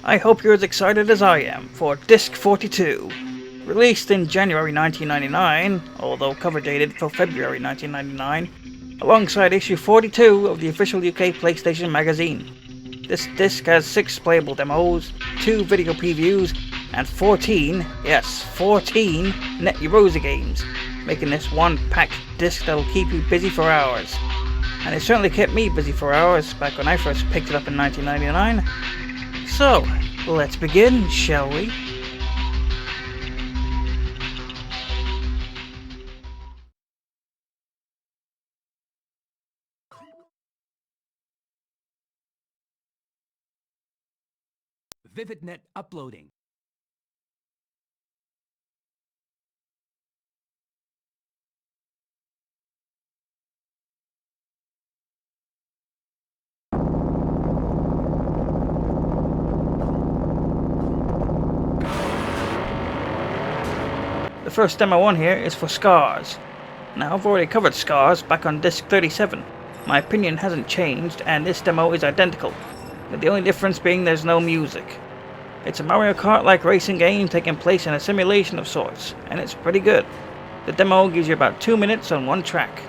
I hope you're as excited as I am for Disc 42. Released in January 1999, although cover dated for February 1999, alongside issue 42 of the official UK PlayStation magazine. This disc has 6 playable demos, 2 video previews, and 14, yes, 14 net Yaroze games, making this one packed disc that'll keep you busy for hours. And it certainly kept me busy for hours back when I first picked it up in 1999. So, let's begin, shall we? VividNet uploading. The first demo on here is for S.C.A.R.S. Now, I've already covered S.C.A.R.S back on disc 37. My opinion hasn't changed, and this demo is identical, with the only difference being there's no music. It's a Mario Kart-like racing game taking place in a simulation of sorts, and it's pretty good. The demo gives you about 2 minutes on one track.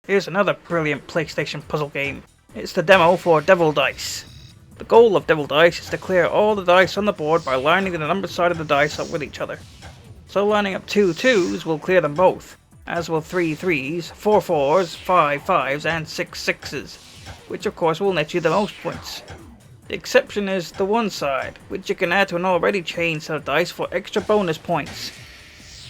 Here's another brilliant PlayStation puzzle game. It's the demo for Devil Dice. The goal of Devil Dice is to clear all the dice on the board by lining the numbered side of the dice up with each other. So lining up 2 2s will clear them both, as will 3 3s, 4 4s, 5 5s, and 6 6s, which of course will net you the most points. The exception is the 1 side, which you can add to an already chained set of dice for extra bonus points.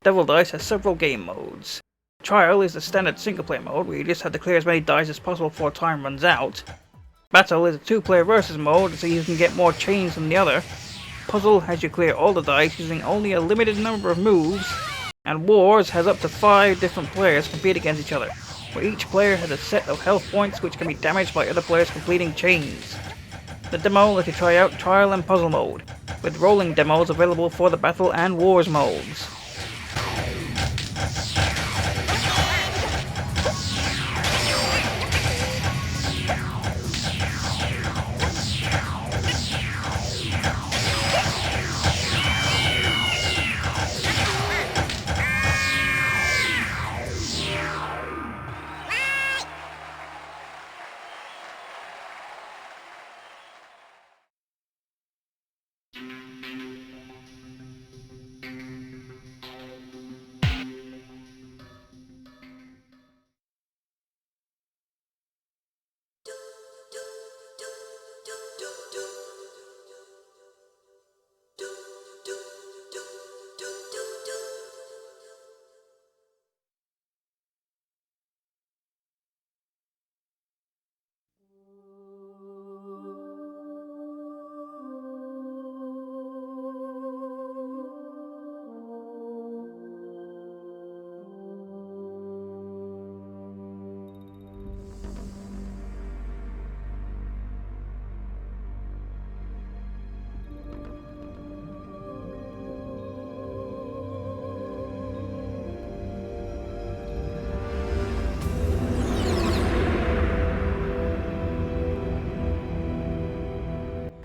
Devil Dice has several game modes. Trial is the standard single-player mode, where you just have to clear as many dice as possible before time runs out. Battle is a 2-player versus mode, so you can get more chains than the other. Puzzle has you clear all the dice using only a limited number of moves. And Wars has up to 5 different players compete against each other, where each player has a set of health points which can be damaged by other players completing chains. The demo lets you try out Trial and Puzzle mode, with rolling demos available for the Battle and Wars modes.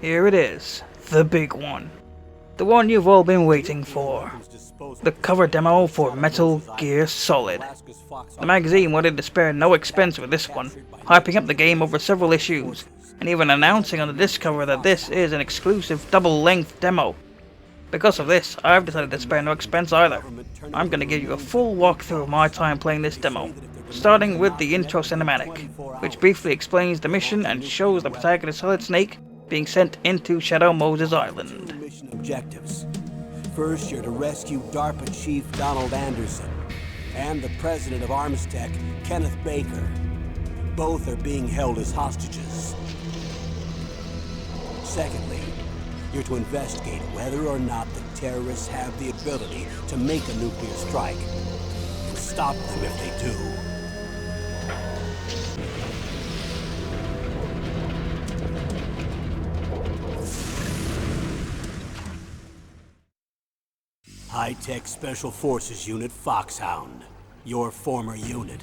Here it is, the big one. The one you've all been waiting for. The cover demo for Metal Gear Solid. The magazine wanted to spare no expense with this one, hyping up the game over several issues, and even announcing on the disc cover that this is an exclusive double-length demo. Because of this, I've decided to spare no expense either. I'm going to give you a full walkthrough of my time playing this demo, starting with the intro cinematic, which briefly explains the mission and shows the protagonist Solid Snake being sent into Shadow Moses Island. Mission objectives. First, you're to rescue DARPA Chief Donald Anderson and the President of Armstech, Kenneth Baker. Both are being held as hostages. Secondly, you're to investigate whether or not the terrorists have the ability to make a nuclear strike, and stop them if they do. High-Tech Special Forces Unit Foxhound. Your former unit,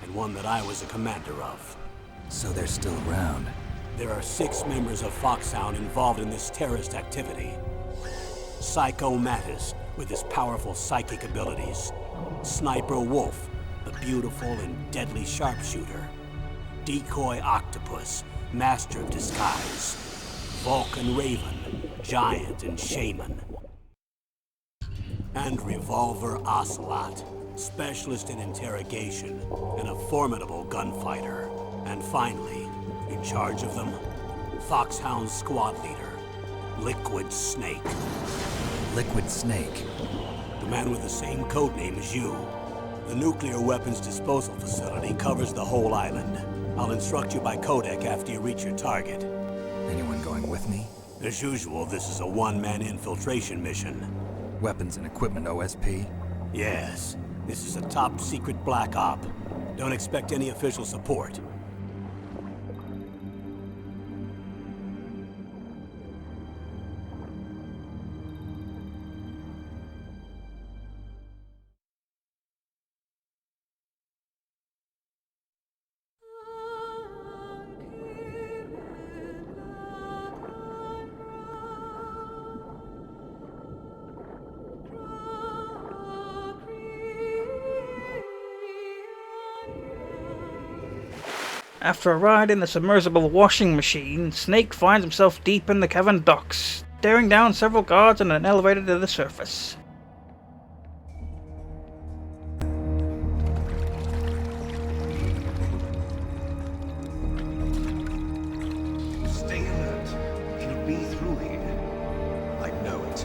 and one that I was a commander of. So they're still around. There are 6 members of Foxhound involved in this terrorist activity. Psycho Mattis, with his powerful psychic abilities. Sniper Wolf, the beautiful and deadly sharpshooter. Decoy Octopus, master of disguise. Vulcan Raven, giant and shaman. And Revolver Ocelot, specialist in interrogation and a formidable gunfighter. And finally, in charge of them, Foxhound's squad leader, Liquid Snake. Liquid Snake. The man with the same codename as you. The nuclear weapons disposal facility covers the whole island. I'll instruct you by codec after you reach your target. Anyone going with me? As usual, this is a one-man infiltration mission. Weapons and equipment OSP? Yes, this is a top-secret black op. Don't expect any official support. After a ride in the submersible washing machine, Snake finds himself deep in the cavern docks, staring down several guards on an elevator to the surface. Stay alert. He'll be through here. I know it.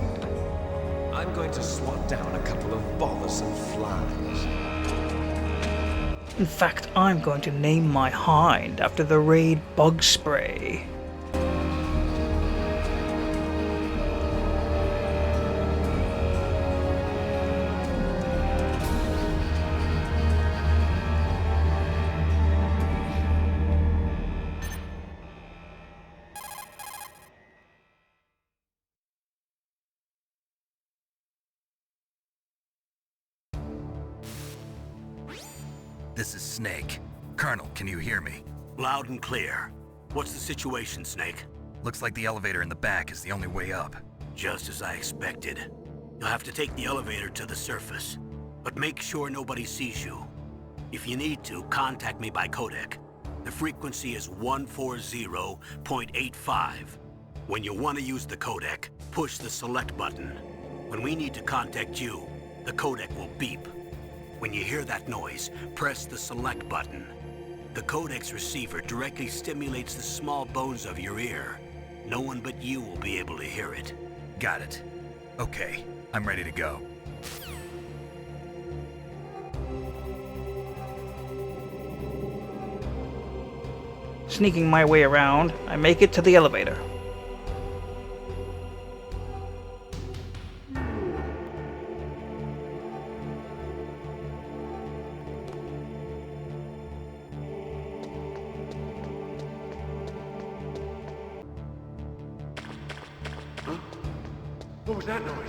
I'm going to swat down a couple of bothersome flies. In fact, I'm going to name my hind after the raid bug spray. This is Snake. Colonel, can you hear me? Loud and clear. What's the situation, Snake? Looks like the elevator in the back is the only way up. Just as I expected. You'll have to take the elevator to the surface. But make sure nobody sees you. If you need to, contact me by codec. The frequency is 140.85. When you want to use the codec, push the select button. When we need to contact you, the codec will beep. When you hear that noise, press the select button. The codec's receiver directly stimulates the small bones of your ear. No one but you will be able to hear it. Got it. Okay, I'm ready to go. Sneaking my way around, I make it to the elevator. What was that noise?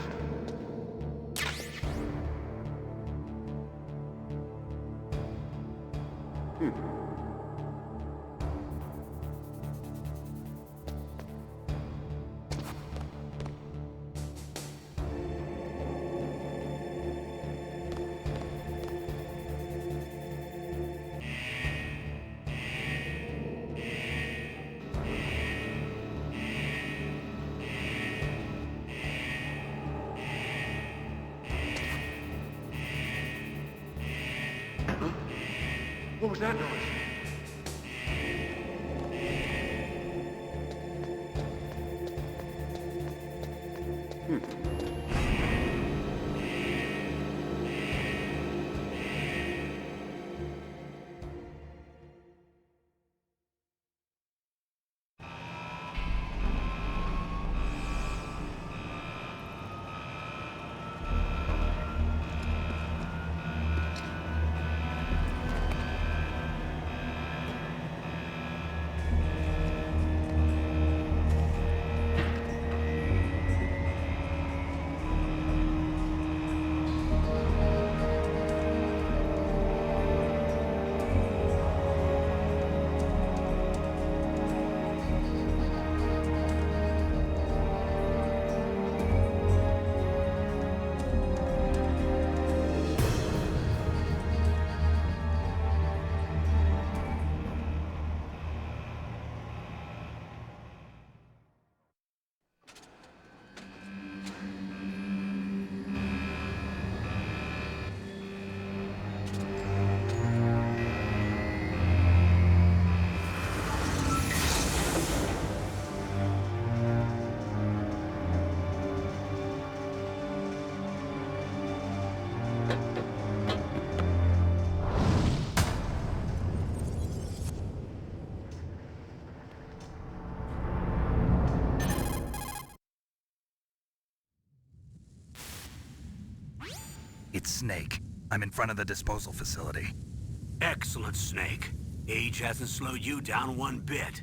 was that noise? It's Snake. I'm in front of the disposal facility. Excellent, Snake. Age hasn't slowed you down one bit.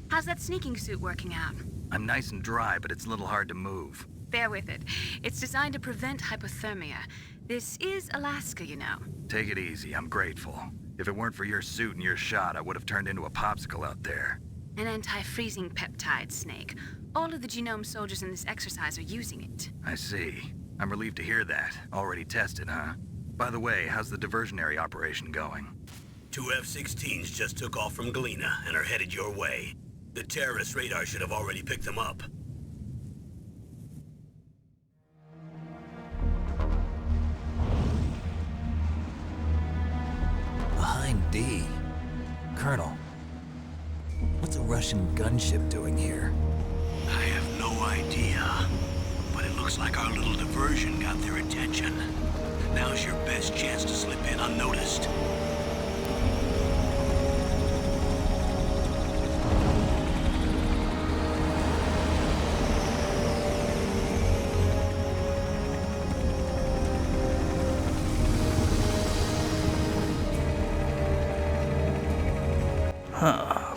How's that sneaking suit working out? I'm nice and dry, but it's a little hard to move. Bear with it. It's designed to prevent hypothermia. This is Alaska, you know. Take it easy, I'm grateful. If it weren't for your suit and your shot, I would have turned into a popsicle out there. An anti-freezing peptide, Snake. All of the genome soldiers in this exercise are using it. I see. I'm relieved to hear that. Already tested, huh? By the way, how's the diversionary operation going? 2 F-16s just took off from Galena and are headed your way. The terrorist radar should have already picked them up. Behind D. Colonel, what's a Russian gunship doing here? I have no idea, but it looks like our little diversion got their attention. Now's your best chance to slip in unnoticed.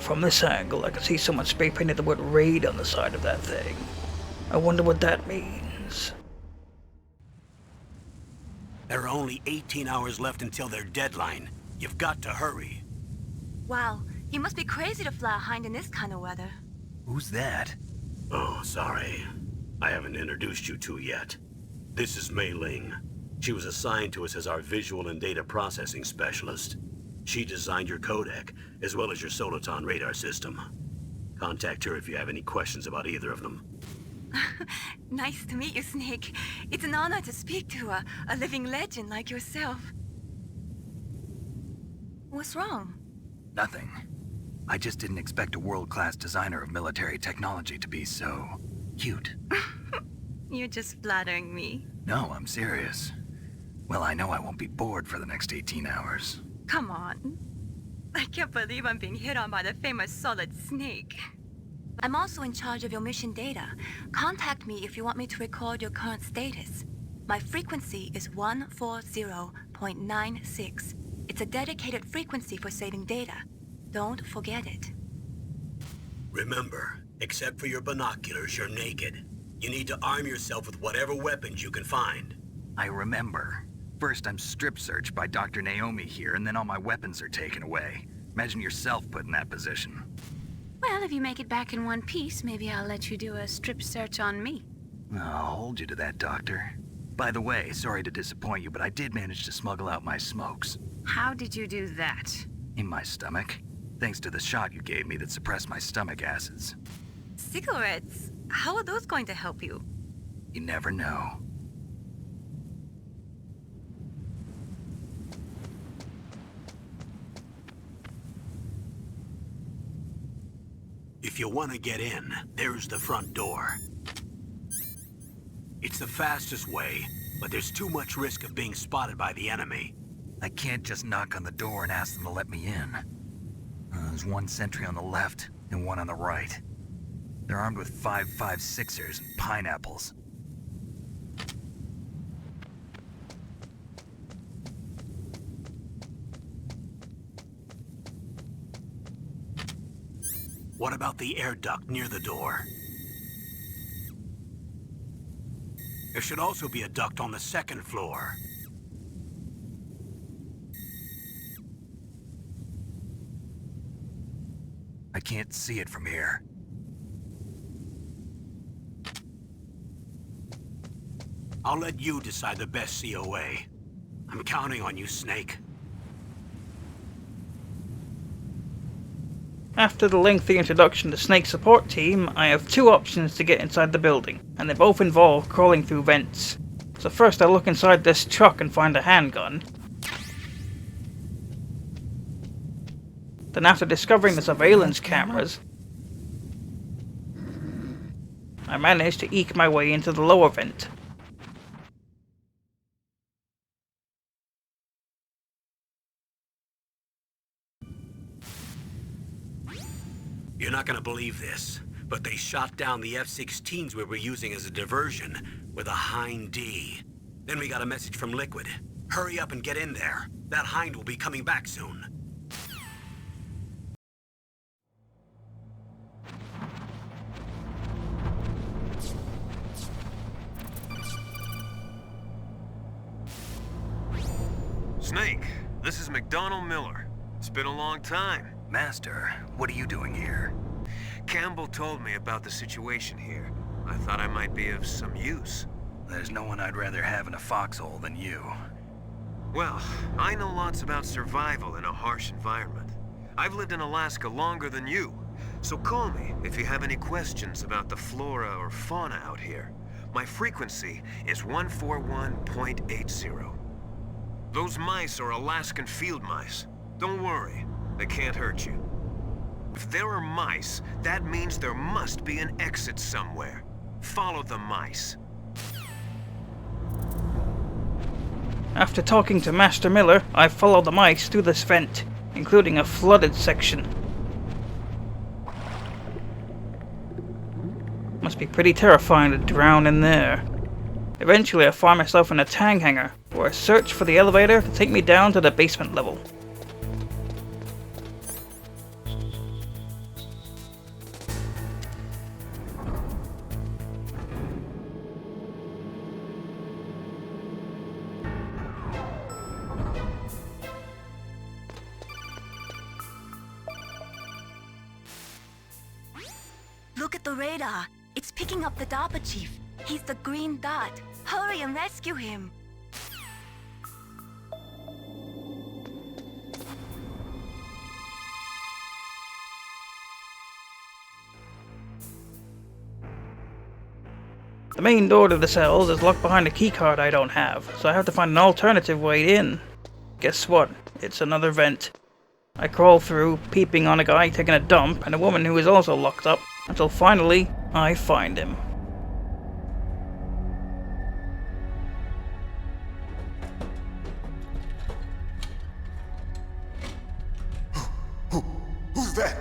From this angle, I can see someone spray painted the word raid on the side of that thing. I wonder what that means. There are only 18 hours left until their deadline. You've got to hurry. Wow, you must be crazy to fly a hind in this kind of weather. Who's that? Oh, sorry. I haven't introduced you to yet. This is Mei Ling. She was assigned to us as our visual and data processing specialist. She designed your codec, as well as your Soliton radar system. Contact her if you have any questions about either of them. Nice to meet you, Snake. It's an honor to speak to a living legend like yourself. What's wrong? Nothing. I just didn't expect a world-class designer of military technology to be so cute. You're just flattering me. No, I'm serious. Well, I know I won't be bored for the next 18 hours. Come on. I can't believe I'm being hit on by the famous Solid Snake. I'm also in charge of your mission data. Contact me if you want me to record your current status. My frequency is 140.96. It's a dedicated frequency for saving data. Don't forget it. Remember, except for your binoculars, you're naked. You need to arm yourself with whatever weapons you can find. I remember. First, I'm strip searched by Dr. Naomi here, and then all my weapons are taken away. Imagine yourself put in that position. Well, if you make it back in one piece, maybe I'll let you do a strip search on me. I'll hold you to that, Doctor. By the way, sorry to disappoint you, but I did manage to smuggle out my smokes. How did you do that? In my stomach. Thanks to the shot you gave me that suppressed my stomach acids. Cigarettes? How are those going to help you? You never know. If you want to get in, there's the front door. It's the fastest way, but there's too much risk of being spotted by the enemy. I can't just knock on the door and ask them to let me in. There's one sentry on the left and one on the right. They're armed with 5.56ers and pineapples. What about the air duct near the door? There should also be a duct on the second floor. I can't see it from here. I'll let you decide the best COA. I'm counting on you, Snake. After the lengthy introduction to Snake's support team, I have two options to get inside the building, and they both involve crawling through vents. So first I look inside this truck and find a handgun. Then after discovering the surveillance cameras, I manage to eke my way into the lower vent. You're not gonna believe this, but they shot down the F-16s we were using as a diversion with a Hind D. Then we got a message from Liquid. Hurry up and get in there. That Hind will be coming back soon. Snake, this is McDonald Miller. It's been a long time. Master, what are you doing here? Campbell told me about the situation here. I thought I might be of some use. There's no one I'd rather have in a foxhole than you. Well, I know lots about survival in a harsh environment. I've lived in Alaska longer than you, so call me if you have any questions about the flora or fauna out here. My frequency is 141.80. Those mice are Alaskan field mice. Don't worry, they can't hurt you. If there are mice, that means there must be an exit somewhere. Follow the mice. After talking to Master Miller, I follow the mice through this vent, including a flooded section. Must be pretty terrifying to drown in there. Eventually I find myself in a tang hangar, where I search for the elevator to take me down to the basement level. Look at the radar. It's picking up the DARPA chief. He's the green dot. Hurry and rescue him. The main door to the cells is locked behind a keycard I don't have, so I have to find an alternative way in. Guess what? It's another vent. I crawl through, peeping on a guy taking a dump and a woman who is also locked up, until finally, I find him. Who's that?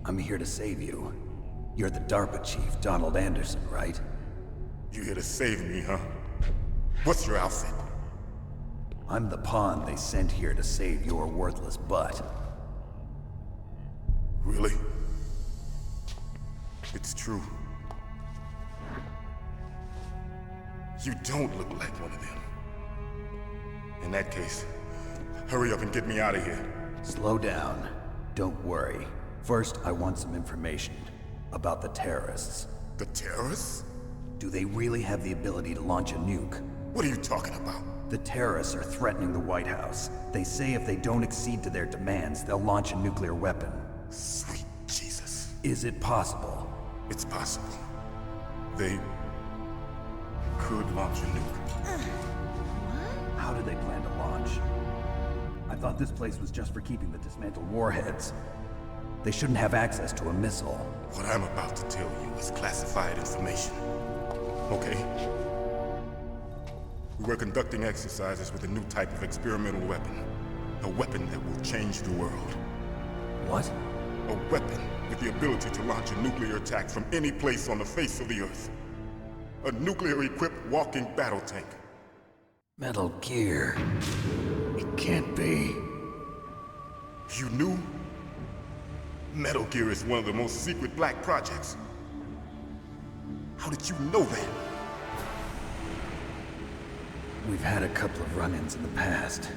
I'm here to save you. You're the DARPA chief, Donald Anderson, right? You here to save me, huh? What's your outfit? I'm the pawn they sent here to save your worthless butt. Really? It's true. You don't look like one of them. In that case, hurry up and get me out of here. Slow down. Don't worry. First, I want some information about the terrorists. The terrorists? Do they really have the ability to launch a nuke? What are you talking about? The terrorists are threatening the White House. They say if they don't accede to their demands, they'll launch a nuclear weapon. Sweet Jesus. Is it possible? It's possible. They could launch a nuke. How do they plan to launch? thought this place was just for keeping the dismantled warheads. They shouldn't have access to a missile. What I'm about to tell you is classified information. Okay? We were conducting exercises with a new type of experimental weapon. A weapon that will change the world. What? A weapon with the ability to launch a nuclear attack from any place on the face of the Earth. A nuclear-equipped walking battle tank. Metal Gear. It can't be. You knew? Metal Gear is one of the most secret black projects. How did you know that? We've had a couple of run-ins in the past.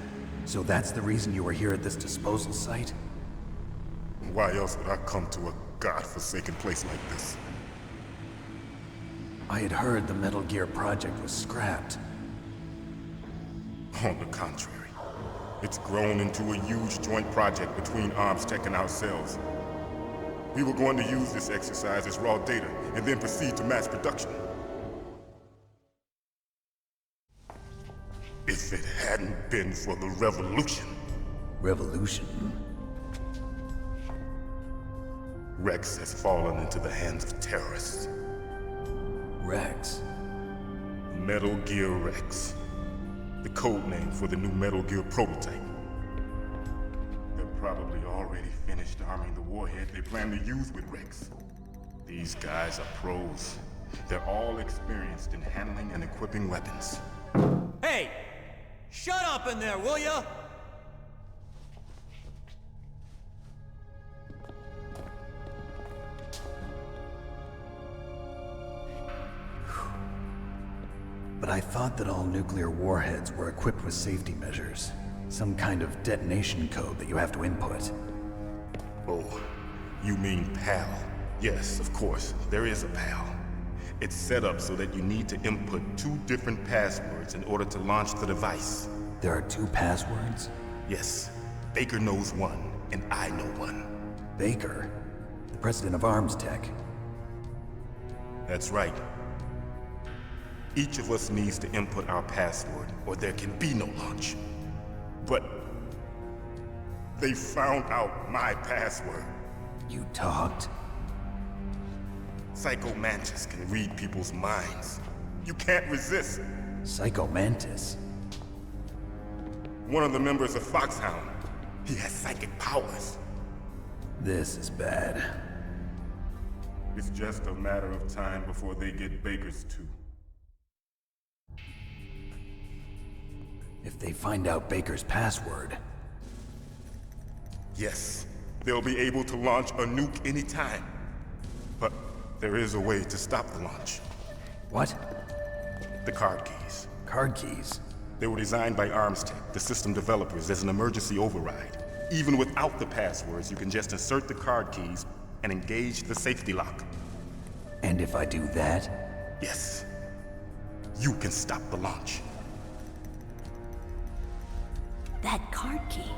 So that's the reason you were here at this disposal site? Why else would I come to a godforsaken place like this? I had heard the Metal Gear project was scrapped. On the contrary, it's grown into a huge joint project between ARMS-Tech and ourselves. We were going to use this exercise as raw data and then proceed to mass production. If it hadn't been for the revolution. Revolution? Rex has fallen into the hands of terrorists. Rex? Metal Gear Rex. The code name for the new Metal Gear prototype. They're probably already finished arming the warhead they plan to use with Rex. These guys are pros. They're all experienced in handling and equipping weapons. Hey! Shut up in there, will ya? But I thought that all nuclear warheads were equipped with safety measures. Some kind of detonation code that you have to input. Oh, you mean PAL? Yes, of course, there is a PAL. It's set up so that you need to input 2 different passwords in order to launch the device. There are 2 passwords? Yes, Baker knows one, and I know one. Baker? The president of ARMS-Tech? That's right. Each of us needs to input our password, or there can be no launch. But they found out my password. You talked? Psycho Mantis can read people's minds. You can't resist. Psycho Mantis? One of the members of Foxhound. He has psychic powers. This is bad. It's just a matter of time before they get Baker's too. If they find out Baker's password... Yes, they'll be able to launch a nuke anytime. But there is a way to stop the launch. What? The card keys. Card keys? They were designed by ARMS-Tech, the system developers, as an emergency override. Even without the passwords, you can just insert the card keys and engage the safety lock. And if I do that? Yes. You can stop the launch. That card key.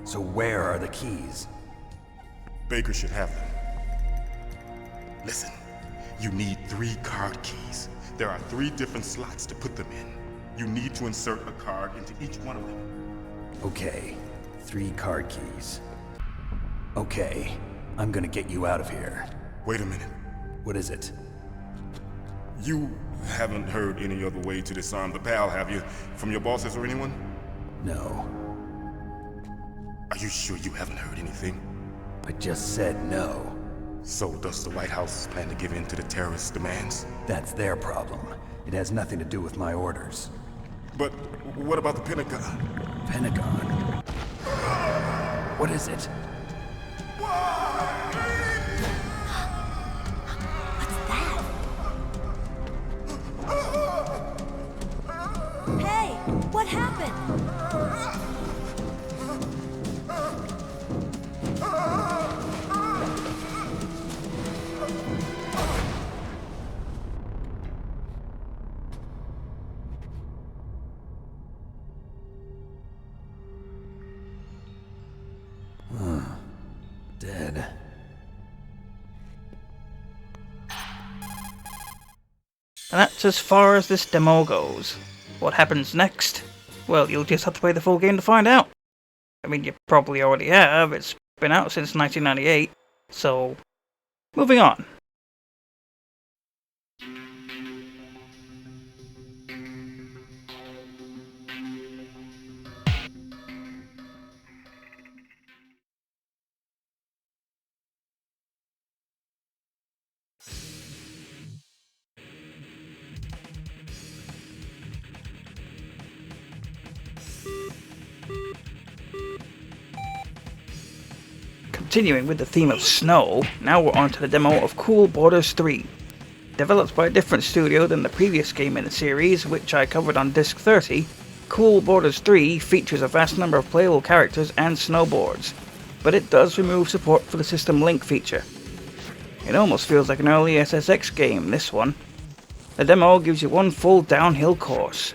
So where are the keys? Baker should have them. Listen, you need 3 card keys. There are 3 different slots to put them in. You need to insert a card into each one of them. Okay, 3 card keys. Okay, I'm gonna get you out of here. Wait a minute. What is it? You haven't heard any other way to disarm the PAL, have you? From your bosses or anyone? No. Are you sure you haven't heard anything? I just said no. So does the White House plan to give in to the terrorists' demands? That's their problem. It has nothing to do with my orders. But what about the Pentagon? Pentagon? What is it? What's that? Hey, what happened? Dead. And that's as far as this demo goes. What happens next? Well, you'll just have to play the full game to find out. I mean, you probably already have, it's been out since 1998, so moving on. Continuing with the theme of snow, now we're on to the demo of Cool Borders 3. Developed by a different studio than the previous game in the series, which I covered on Disc 30, Cool Borders 3 features a vast number of playable characters and snowboards, but it does remove support for the System Link feature. It almost feels like an early SSX game, this one. The demo gives you one full downhill course.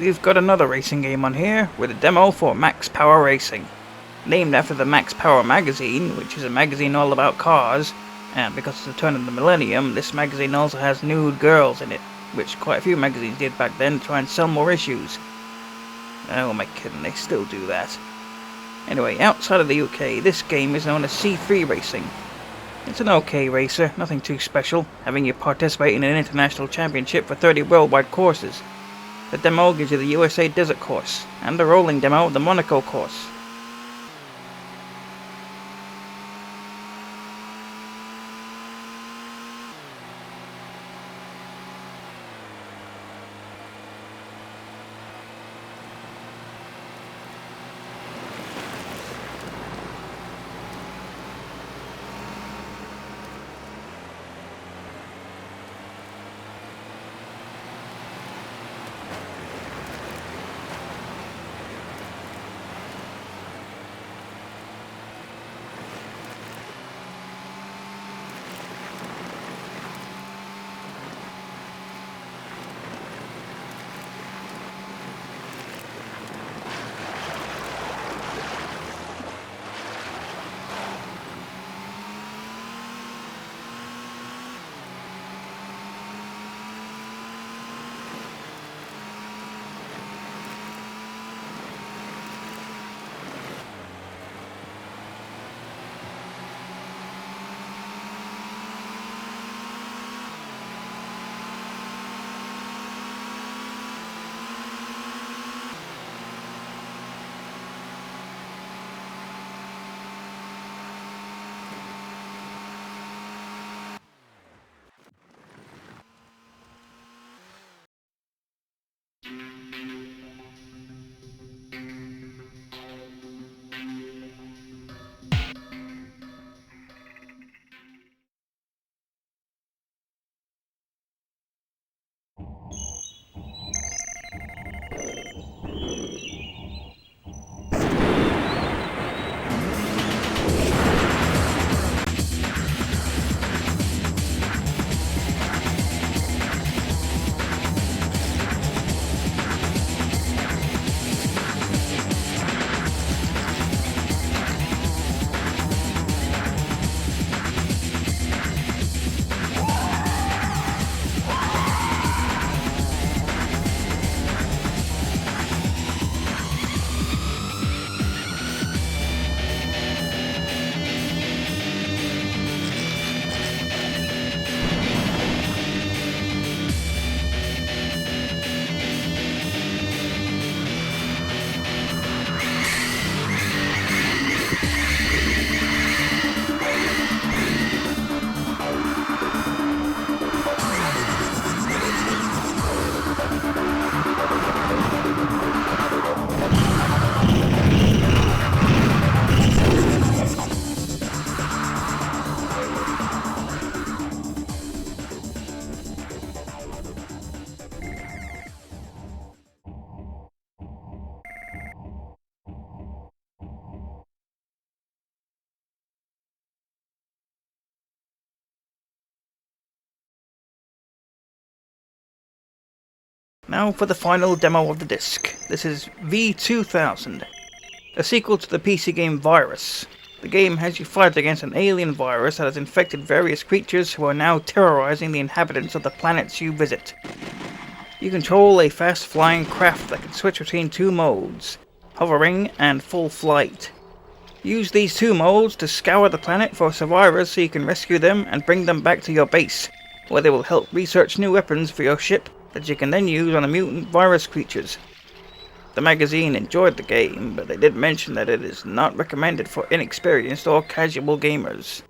We've got another racing game on here, with a demo for Max Power Racing. Named after the Max Power magazine, which is a magazine all about cars, and because it's the turn of the millennium, this magazine also has nude girls in it, which quite a few magazines did back then to try and sell more issues. Oh, am I kidding, they still do that. Anyway, outside of the UK, this game is known as C3 Racing. It's an okay racer, nothing too special, having you participate in an international championship for 30 worldwide courses. The demo gives you the USA Desert course, and the rolling demo of the Monaco course. Now for the final demo of the disc. This is V2000, a sequel to the PC game Virus. The game has you fight against an alien virus that has infected various creatures who are now terrorizing the inhabitants of the planets you visit. You control a fast-flying craft that can switch between two modes, hovering and full flight. Use these two modes to scour the planet for survivors so you can rescue them and bring them back to your base, where they will help research new weapons for your ship that you can then use on the mutant virus creatures. The magazine enjoyed the game, but they did mention that it is not recommended for inexperienced or casual gamers.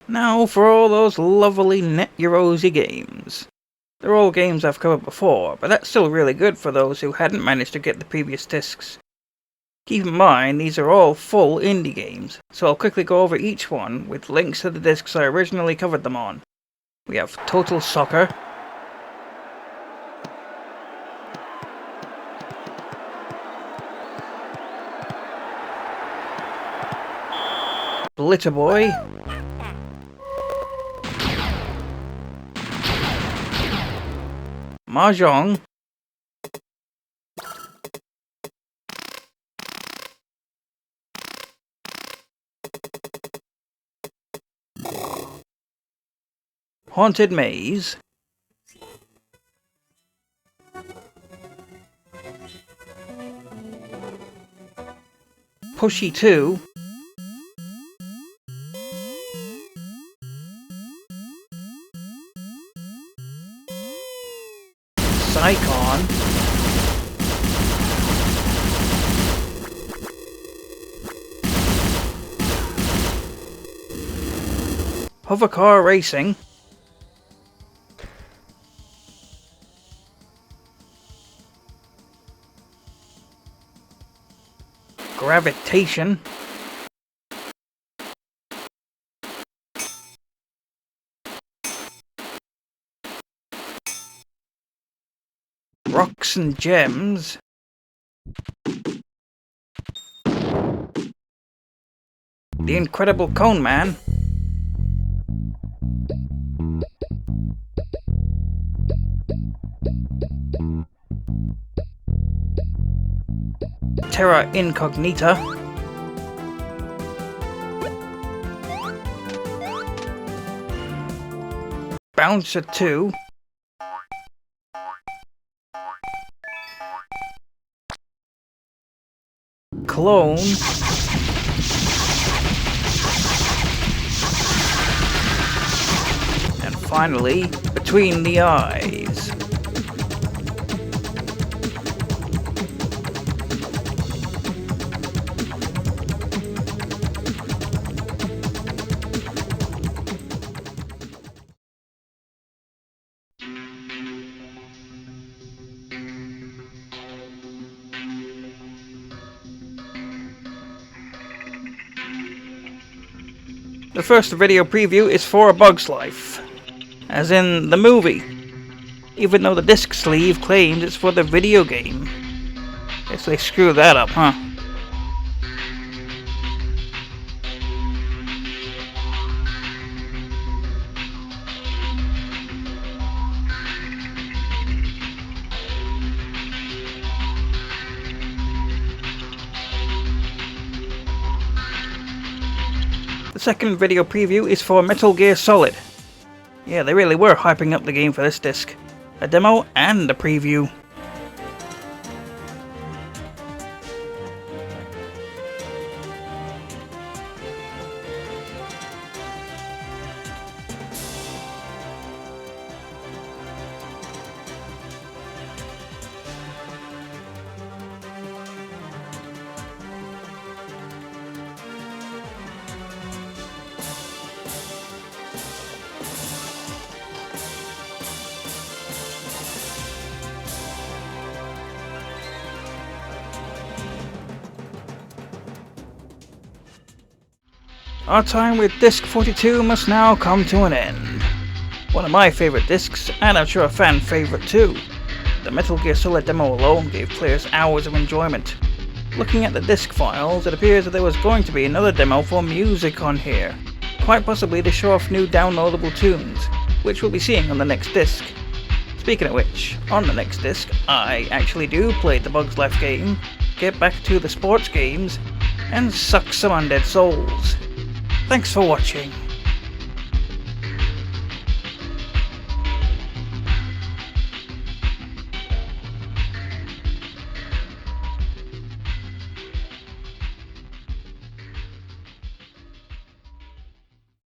Now for all those lovely net Yaroze games. They're all games I've covered before, but that's still really good for those who hadn't managed to get the previous discs. Keep in mind, these are all full indie games, so I'll quickly go over each one with links to the discs I originally covered them on. We have Total Soccer, Glitter Boy, Mahjong, Haunted Maze, Pushy 2, Psychon, hovercar racing, gravitation, rocks and gems, the Incredible Cone Man, Terra Incognita, Bouncer 2, Clone, and finally, Between the Eyes. The first video preview is for A Bug's Life, as in the movie, even though the disc sleeve claims it's for the video game. Guess they screwed that up, huh? The second video preview is for Metal Gear Solid. Yeah, they really were hyping up the game for this disc. A demo and a preview. Our time with disc 42 must now come to an end. One of my favourite discs, and I'm sure a fan favourite too. The Metal Gear Solid demo alone gave players hours of enjoyment. Looking at the disc files, it appears that there was going to be another demo for music on here, quite possibly to show off new downloadable tunes, which we'll be seeing on the next disc. Speaking of which, on the next disc, I actually do play the Bug's Life game, get back to the sports games, and suck some undead souls. Thanks for watching.